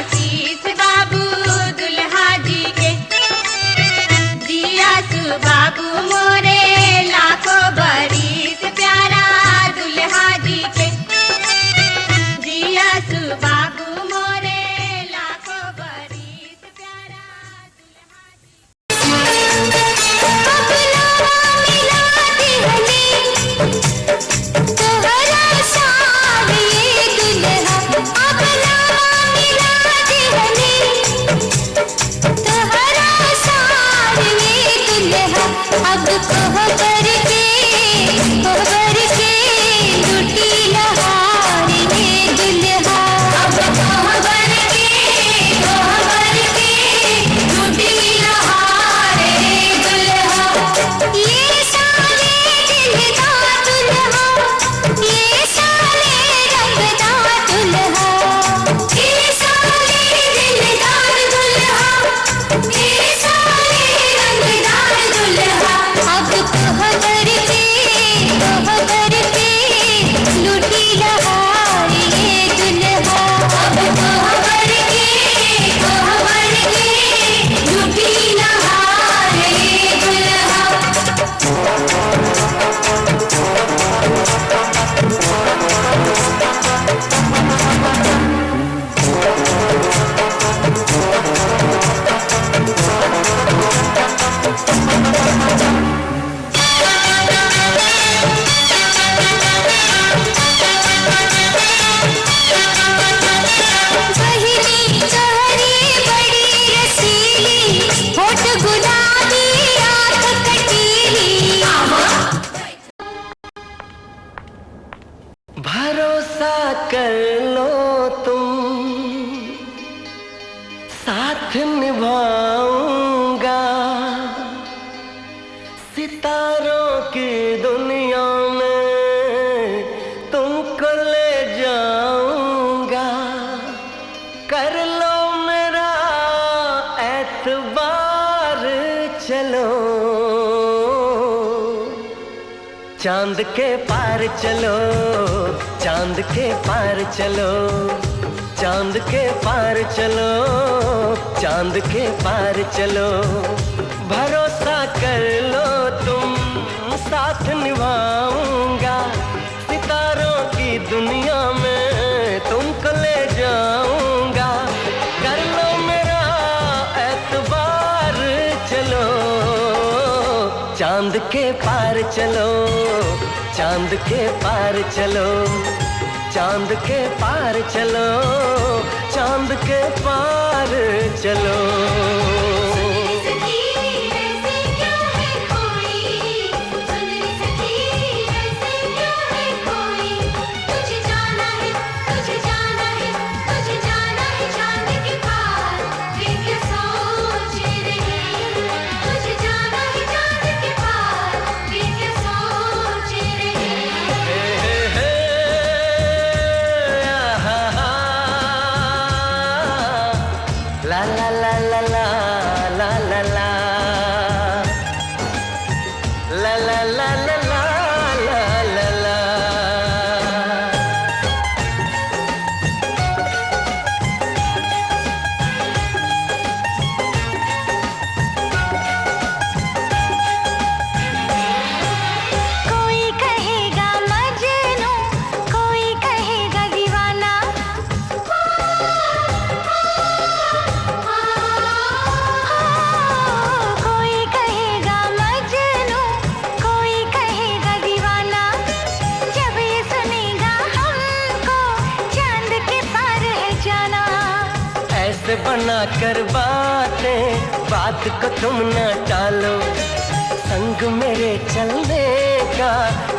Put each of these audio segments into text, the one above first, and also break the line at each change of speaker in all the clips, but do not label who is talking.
आशीष बाबू दुल्हा जी के। जिया सु बाबू मोरे लाखों बरिस प्यारा दुल्हा जी के। जिया सु बाबू मोरे लाखों बरिस प्यारा दुल्हा
अब कोहबर के लुटी लहार ये दुल्हा। अब कोहबर के लुटी लहार ये दुल्हा। ये साले दिलदार दुल्हा, ये साले रंगदार दुल्हा। ये साले दिलदार दुल्हा, ये साले रंगदार दुल्हा। अब कोहबर के लुटी लहार ये दुल्हा। अब कोहबर के लुटी लहार ये दुल्हा। बहिनी चोरी बड़ी रसीली, होठ गुलाबी आँख कटीली।
भरोसा कर लो तुम, साथ निभाऊंगा। सितारों की दुनिया में तुमको ले जाऊंगा। कर लो मेरा एतबार, चलो चांद के पार चलो, चांद के पार चलो, चांद के पार चलो, चांद के पार चलो। भरोसा कर लो तुम, साथ निभाऊंगा। सितारों की दुनिया में तुमको ले जाऊंगा। कर लो मेरा एतबार, चलो चांद के पार चलो, चांद के पार चलो, चांद के पार चलो, चांद के पार चलो। La la la la la la la la la la la la la la la।
कोई कहेगा मजनू, कोई कहेगा दीवाना। कोई कहेगा मजनू, कोई कहेगा दीवाना। जब ये सुनेगा हमको चांद के पार है जाना।
ऐसे बना कर बातें, बात को तुम न टालो। संग मेरे चलने का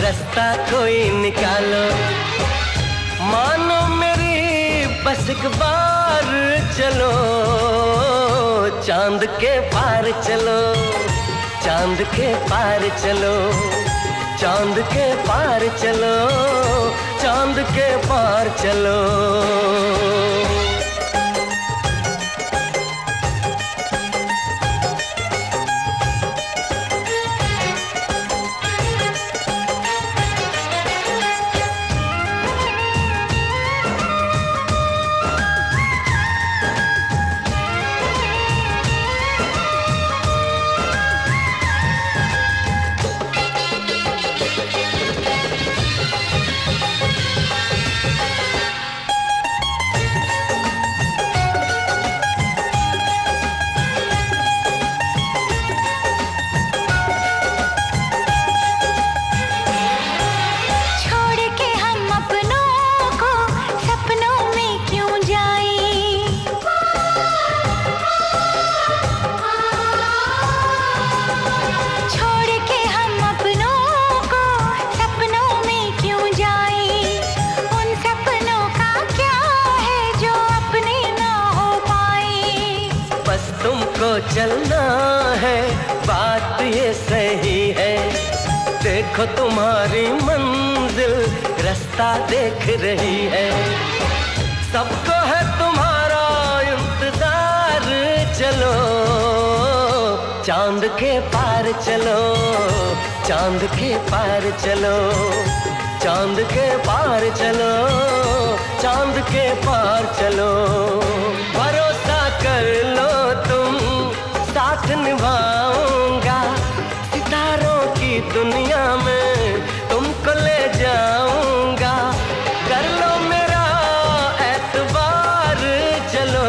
रास्ता कोई निकालो। मानो मेरी बस एक बार चलो, चांद के पार चलो, चांद के पार चलो, चांद के पार चलो, चांद के पार चलो। को चलना है, बात ये सही है। देखो तुम्हारी मंजिल रास्ता देख रही है। सबको है तुम्हारा इंतजार, चलो चांद के पार चलो, चांद के पार चलो, चांद के पार चलो, चांद के पार चलो। भरोसा कर लो तुम, साथ निभाऊंगा, सितारों की दुनिया में तुमको ले जाऊंगा। कर लो मेरा एतबार, चलो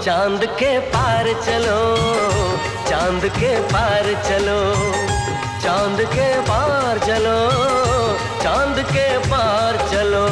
चांद के पार चलो, चांद के पार चलो, चांद के पार चलो, चांद के पार चलो।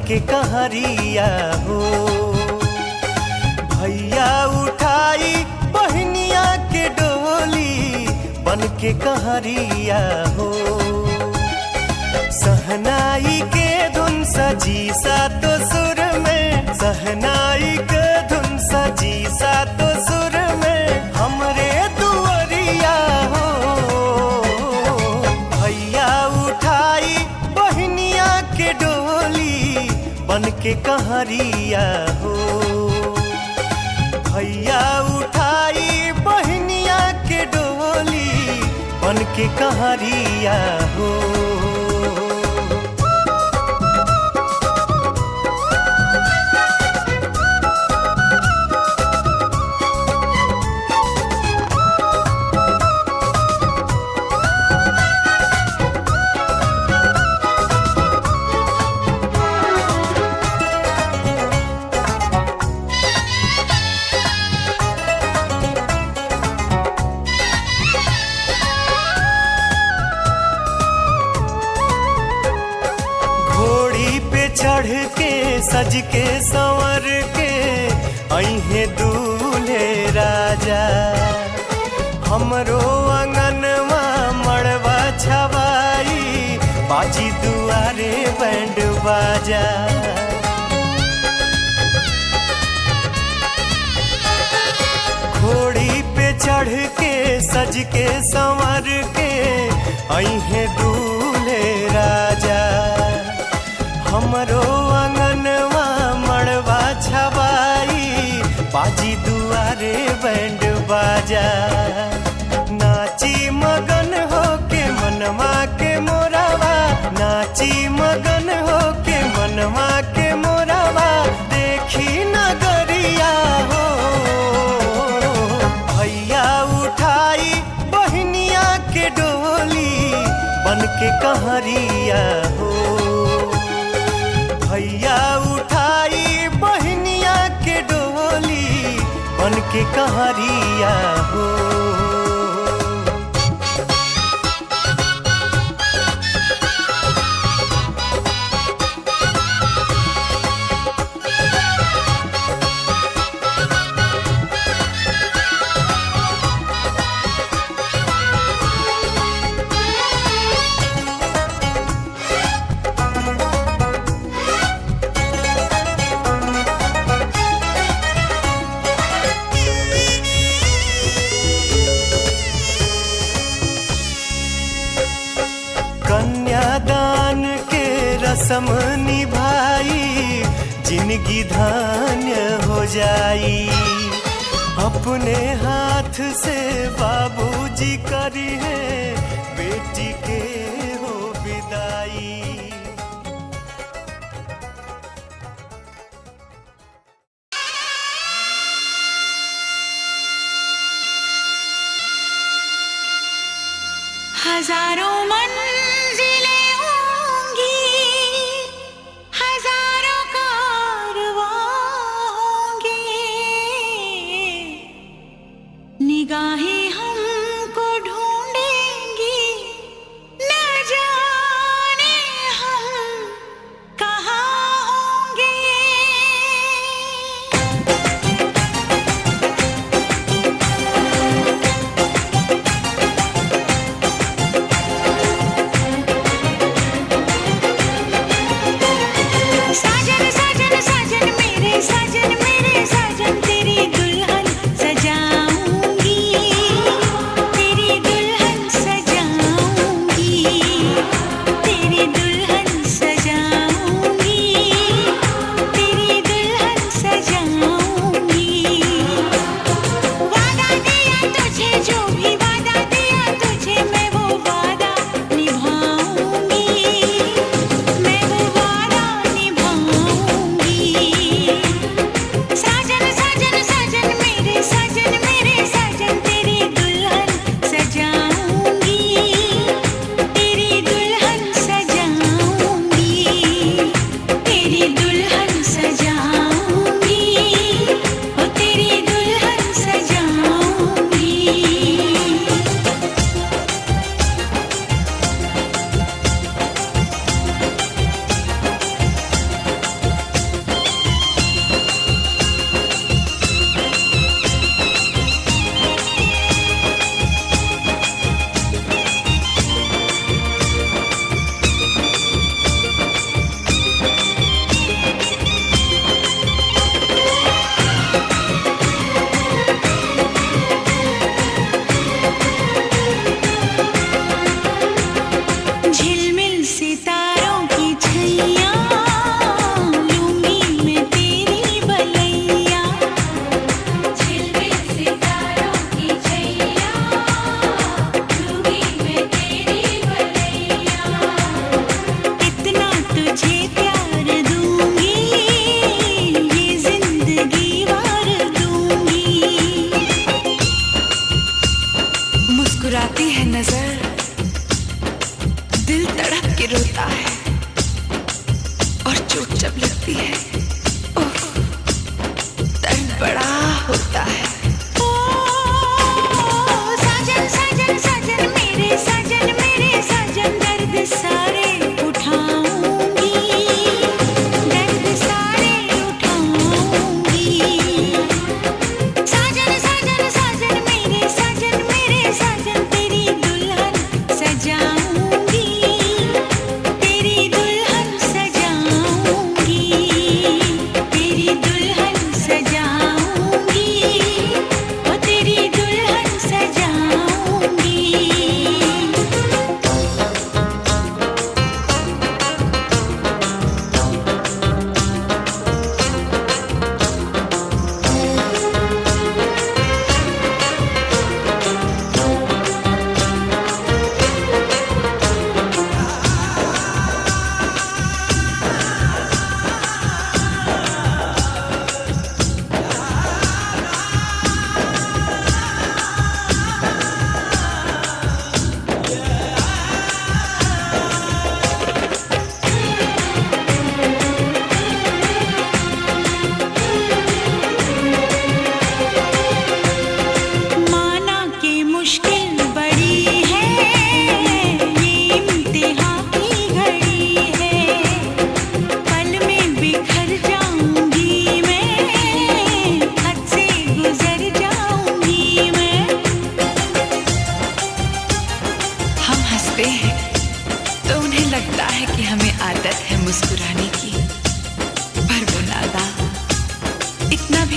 के कहरिया हो। भैया उठाई बहनिया के डोली बन के कहरिया हो। सहनाई के धुन सजी सातो सुर में, सहनाई के धुन सजी सातो सुर में हमरे दुअरिया हो। भैया उठाई बहनिया के डोली बन के कहरिया हो। भैया उठाई बहनिया के डोली बन के कहरिया हो। चढ़ के सज के संवर के अइहे दूल्हे राजा। हमरो अंगनवा मड़वा छवाई बाजी दुआरे बैंड बाजा। घोड़ी पे चढ़ के सज के संवर के अइहे दूल्हे राजा। हमरो अंगनवा मड़वा छवाई बाजी दुआरे बैंड बाजा। नाची मगन हो के मनवा के मोरावा, नाची मगन हो के मनवा के मोरावा देखी नगरिया हो। भैया उठाई बहनिया के डोली बन के कहरिया हो। भैया उठाई बहनिया के डोली बन के कहरिया हो। कन्यादान के रस्म निभाई जिंदगी धन्य हो जाई। अपने हाथ से बाबूजी करी है बेटी के हो विदाई।
हजारों मंजिलें होंगी, हजारों कारवां होंगे, निगाहें हमको ढूंढेंगी, न जाने हम कहाँ होंगे। साजन मेरे साजन तेरी दुल्हन सजाऊंगी।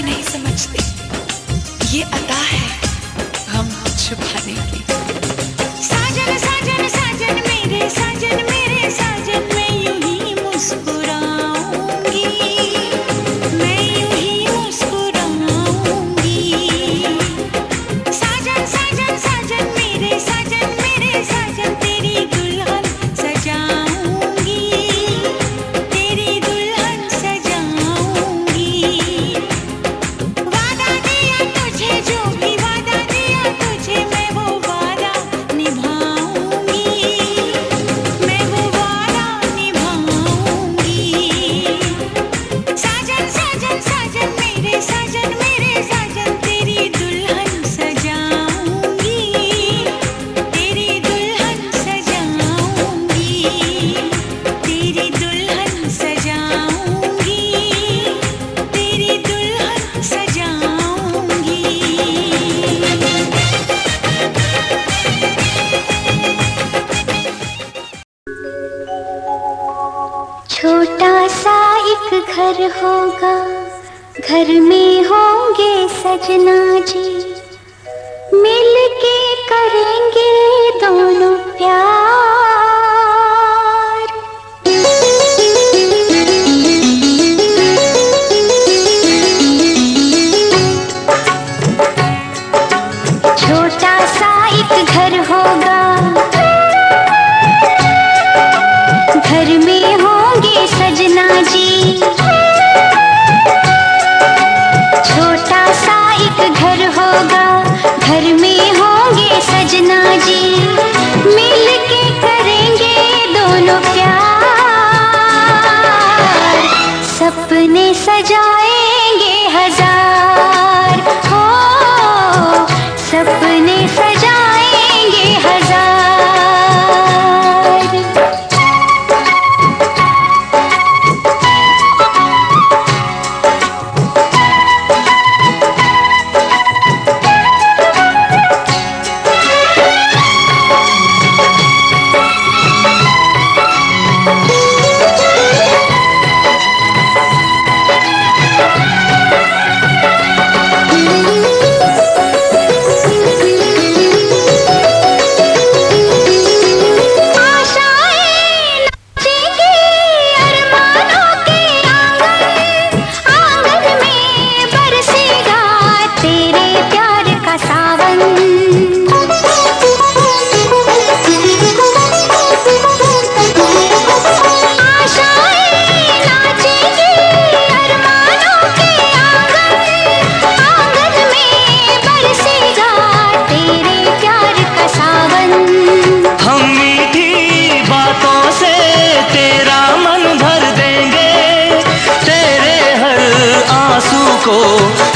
भी नहीं समझते, ये अता है हम छुपाने की। साजन साजन साजन मेरे साजन मेरे साजन, मैं यूं ही मुस्कुराऊंगी, मैं यूं ही मुस्कुराऊंगी। साजन साजन साजन मेरे साजन, तेरी दुल्हन सजाऊंगी, तेरी दुल्हन सजाऊंगी। वादा दिया तुझे, जो भी वादा दिया तुझे, मैं वो वादा निभाऊंगी, मैं वो वादा निभाऊंगी। साजन साजन साजन मेरे साजन, तेरी दुल्हन सजाऊंगी, तेरी दुल्हन सजाऊंगी, तेरी दुल्हन सजाऊंगी, तेरी दुल्हन सजाऊंगी।
छोटा सा एक घर होगा, घर में होंगे सजना जी, मिल के करेंगे दोनों प्यार। छोटा सा एक घर होगा, घर में होंगे सजना जी, छोटा सा एक घर होगा, घर में होंगे सजना जी, मिल के करेंगे दोनों प्यार। सपने सजाएंगे हजार, हो सपने सजाएंगे हजार।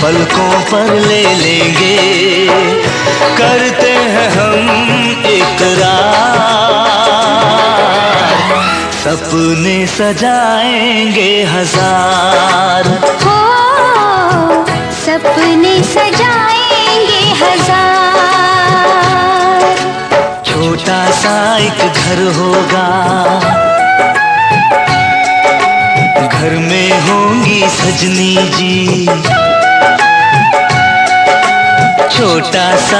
पलकों पर ले लेंगे, करते हैं हम इकरार, सपने सजाएंगे हजार,
हो सपने सजाएंगे हजार।
छोटा सा एक घर होगा, घर में होंगी सजनी जी, छोटा सा